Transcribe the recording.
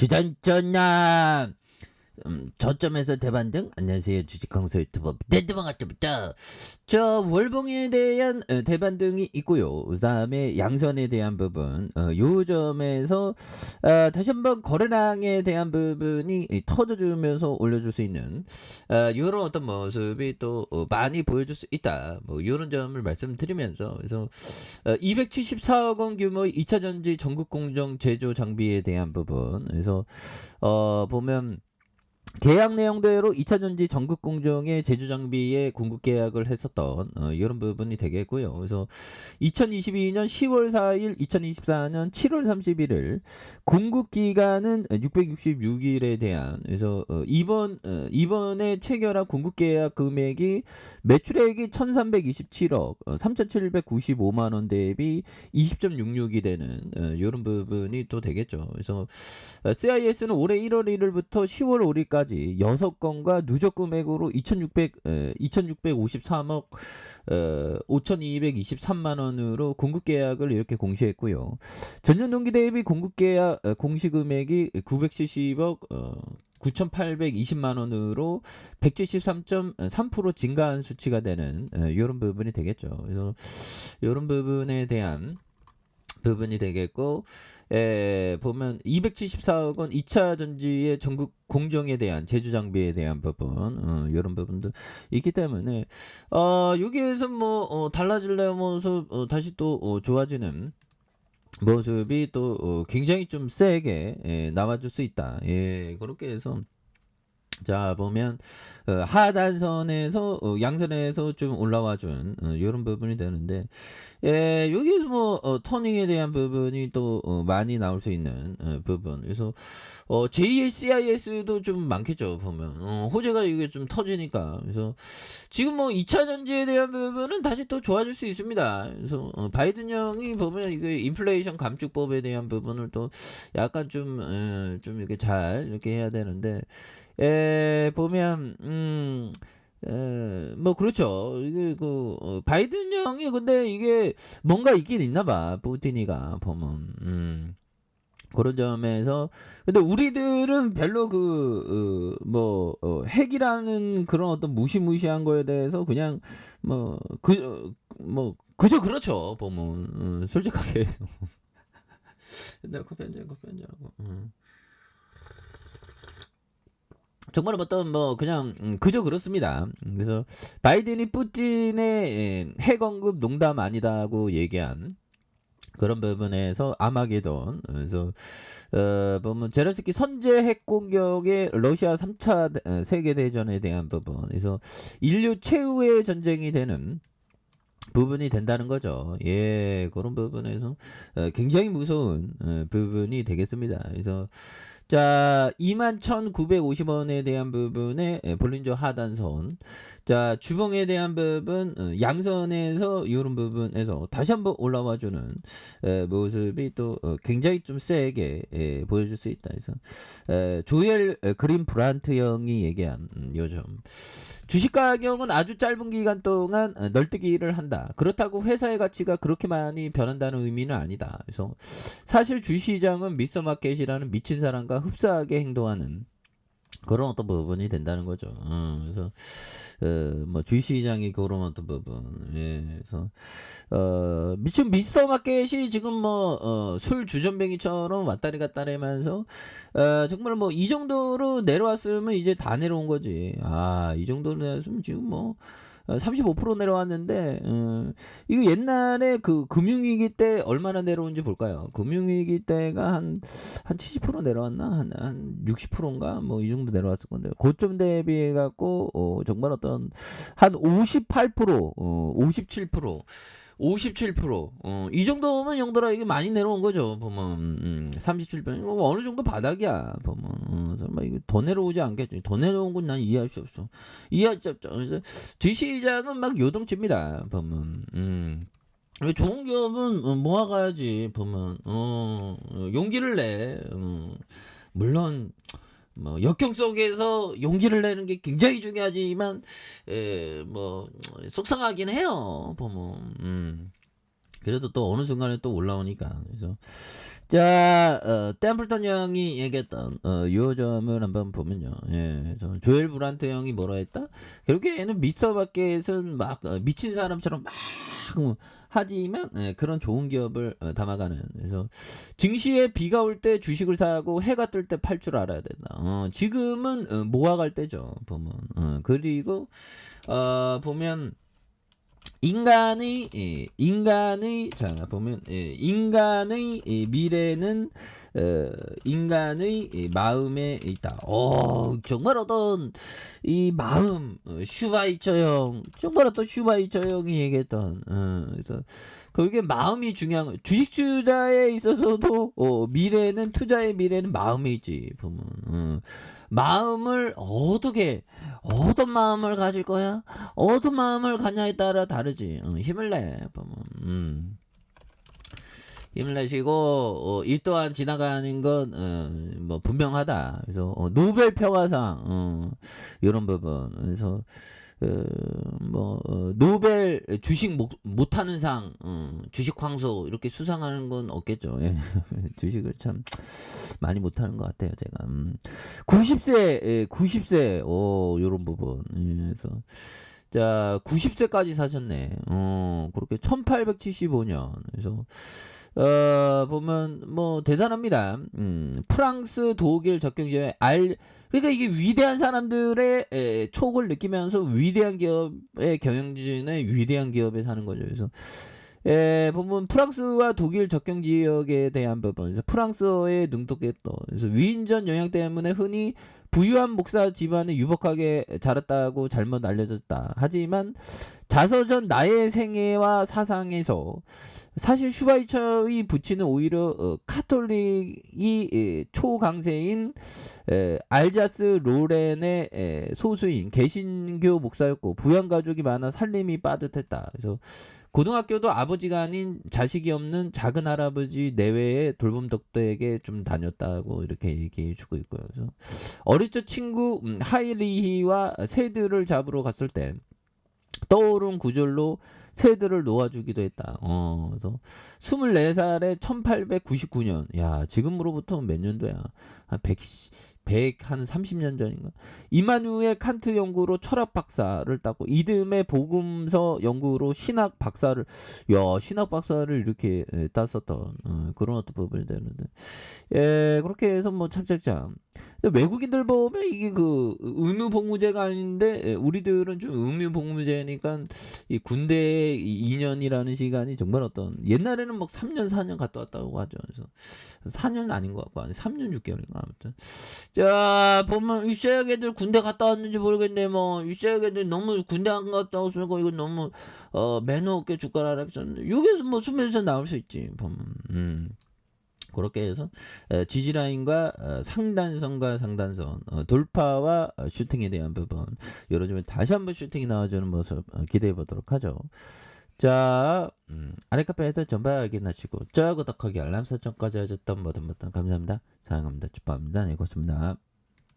주단전남 저점에서 대반등. 안녕하세요, 주식강사 유튜버 대대방아트부터. 저 월봉에 대한 대반등이 있고요. 그 다음에 양선에 대한 부분, 요 점에서 다시 한번 거래량에 대한 부분이 터져주면서 올려줄 수 있는 요런 어떤 모습이 또 많이 보여줄 수 있다, 뭐 요런 점을 말씀드리면서, 그래서 274억 원 규모의 2차전지 전국공정 제조 장비에 대한 부분, 그래서 보면 계약 내용대로 2차전지 전국 공정의 제조 장비의 공급 계약을 했었던 이런 부분이 되겠고요. 그래서 2022년 10월 4일, 2024년 7월 31일 공급 기간은 666일에 대한, 그래서 이번에 체결한 공급 계약 금액이 매출액이 1,327억 3,795만 원 대비 20.66이 되는 이런 부분이 또 되겠죠. 그래서 CIS는 올해 1월 1일부터 10월 5일까지 6건과 누적 금액으로 2,653억 5,223만 원으로 공급 계약을 이렇게 공시했고요. 전년 동기 대비 공급 계약 공시 금액이 970억 9,820만 원으로 173.3% 증가한 수치가 되는 이런 부분이 되겠죠. 그래서 이런 부분에 대한 부분이 되겠고, 보면 274억 원 2차 전지의 전국 공정에 대한 제조 장비에 대한 부분, 이런 부분도 있기 때문에 여기에서 뭐 달라질래 모습, 다시 또 좋아지는 모습이 또 굉장히 좀 세게 나와줄 수 있다. 예, 그렇게 해서 자 보면 하단선에서 양선에서 좀 올라와준 이런 부분이 되는데, 여기에서 뭐 터닝에 대한 부분이 또 많이 나올 수 있는 부분. 그래서 j c i s 도 좀 많겠죠 보면, 호재가 이게 좀 터지니까. 그래서 지금 뭐 2차 전지에 대한 부분은 다시 또 좋아질 수 있습니다. 그래서 바이든 형이 보면 이게 인플레이션 감축법에 대한 부분을 또 약간 좀 이렇게 잘 이렇게 해야 되는데, 보면 뭐 그렇죠. 이게 바이든 형이 근데 이게 뭔가 있긴 있나 봐, 푸틴이가 보면. 그런 점에서 근데 우리들은 별로 핵이라는 그런 어떤 무시무시한 거에 대해서 그냥 그저 그렇죠 보면, 솔직하게 해서. 내가 커피 한잔 하고. 정말 어떤 그냥 그저 그렇습니다. 그래서 바이든이 푸틴의 핵 언급 농담 아니다고 얘기한 그런 부분에서 아마게돈, 그래서 보면 제렌스키 선제 핵 공격의 러시아 3차 세계 대전에 대한 부분, 그래서 인류 최후의 전쟁이 되는 부분이 된다는 거죠. 예, 그런 부분에서 굉장히 무서운 부분이 되겠습니다. 그래서 자, 21,950원에 대한 부분에 볼린저 하단선, 자 주봉에 대한 부분, 양선에서 이런 부분에서 다시 한번 올라와주는 모습이 또 굉장히 좀 세게 보여줄 수 있다. 그래서 조엘 그린 브란트 형이 얘기한 요점, 주식 가격은 아주 짧은 기간 동안 널뛰기를 한다. 그렇다고 회사의 가치가 그렇게 많이 변한다는 의미는 아니다. 그래서 사실 주시장은 미스마켓이라는 미친 사람과 흡사하게 행동하는 그런 어떤 부분이 된다는 거죠. 그래서 뭐 주시장이 그런 어떤 부분. 예, 그래서 지금 미스터 마켓이 지금 술 주전뱅이처럼 왔다리 갔다리 하면서 정말 뭐 이 정도로 내려왔으면 이제 다 내려온 거지. 이 정도로 내려왔으면 지금 35% 내려왔는데, 이거 옛날에 그 금융위기 때 얼마나 내려온지 볼까요? 금융위기 때가 한 70% 내려왔나? 한 60%인가? 뭐 이 정도 내려왔을 건데, 고점 대비해 갖고 정말 어떤 한 58%, 57%, 57%, 이 정도면 형들아 이게 많이 내려온 거죠 보면. 37% 어느 정도 바닥이야 보면. 설마 이거 더 내려오지 않겠죠. 더 내려온 건 난 이해할 수 없어. 이해할 수 없죠. 그래서 주시장은 막 요동칩니다 보면. 좋은 기업은 모아가야지 보면. 용기를 내. 물론 역경 속에서 용기를 내는 게 굉장히 중요하지만 속상하긴 해요 보면. 그래도 또 어느 순간에 또 올라오니까. 그래서 자, 템플턴 형이 얘기했던 요점을 한번 보면요. 예, 그래서 조엘 브란트 형이 뭐라 했다? 결국에는 미스터 바켓은 막 미친 사람처럼 막 하지만 그런 좋은 기업을 담아가는. 그래서 증시에 비가 올 때 주식을 사고 해가 뜰 때 팔 줄 알아야 된다. 지금은 모아갈 때죠. 보면. 그리고 보면 인간의 자 보면 인간의 미래는 인간의 마음에 있다. 정말 어떤 이 마음 슈바이처 형 정말 어떤 슈바이처 형이 얘기했던 그래서 그게 마음이 중요한 거. 주식 투자에 있어서도 미래는 투자의 미래는 마음에 있지 보면 마음을 어떤 마음을 가질 거야? 어떤 마음을 갖냐에 따라 다르지. 힘을 내 보면. 힘을 내시고 이 또한 지나가는 건 뭐 분명하다. 그래서 노벨 평화상 이런 부분. 그래서 노벨 주식 못하는 상, 주식 황소 이렇게 수상하는 건 없겠죠. 예. 주식을 참 많이 못하는 것 같아요, 제가. 90세, 90세, 요런 부분. 예, 그래서 자, 90세까지 사셨네. 그렇게 1875년. 그래서 보면 뭐 대단합니다. 프랑스, 독일 적경지에 그러니까 이게 위대한 사람들의 촉을 느끼면서 위대한 기업의 경영진의 위대한 기업에 사는 거죠. 그래서 보면 프랑스와 독일 접경 지역에 대한 부분에서 프랑스어에 능독했던 그래서 위인전 영향 때문에 흔히 부유한 목사 집안에 유복하게 자랐다고 잘못 알려졌다. 하지만 자서전 나의 생애와 사상에서 사실 슈바이처의 부친은 오히려 카톨릭이 초강세인 알자스 로렌의 소수인 개신교 목사였고 부양 가족이 많아 살림이 빠듯했다. 그래서 고등학교도 아버지가 아닌 자식이 없는 작은 할아버지 내외의 돌봄 덕들에게 좀 다녔다고 이렇게 얘기해 주고 있고요. 그래서 어릴 적 친구 하이리히와 새들을 잡으러 갔을 때 떠오른 구절로 새들을 놓아주기도 했다. 그래서 24살에 1899년. 야, 지금으로부터 몇 년도야? 한 30년 전인가? 이마누엘 칸트 연구로 철학 박사를 땄고 이듬해 복음서 연구로 신학 박사를 신학 박사를 이렇게 땄었던 그런 어떤 부분이 되는데 그렇게 해서 뭐 착착착. 근데 외국인들 보면 이게 그 의무복무제가 아닌데 우리들은 좀 의무복무제니까 이 군대 2년이라는 시간이 정말 어떤 옛날에는 막 3년 4년 갔다 왔다고 하죠. 그래서 4년 아닌 것 같고 3년 6개월인가 아무튼 자 보면 이세약 애들 군대 갔다 왔는지 모르겠네. 뭐 이세약 애들 너무 군대 안 갔다 왔으니까 이거 너무 매너 없게 주가를 하랬었는데 여기서 뭐 수면에서 나올 수 있지 보면 그렇게 해서 지지라인과 상단선과 상단선 돌파와 슈팅에 대한 부분 여러 점에 다시 한번 슈팅이 나와주는 모습 기대해 보도록 하죠. 자 아래 카페에서 전방 확인하시고 구독하기 알람 설정까지 하셨던 모든 감사합니다. 사랑합니다. 축복합니다. 네, 고맙습니다.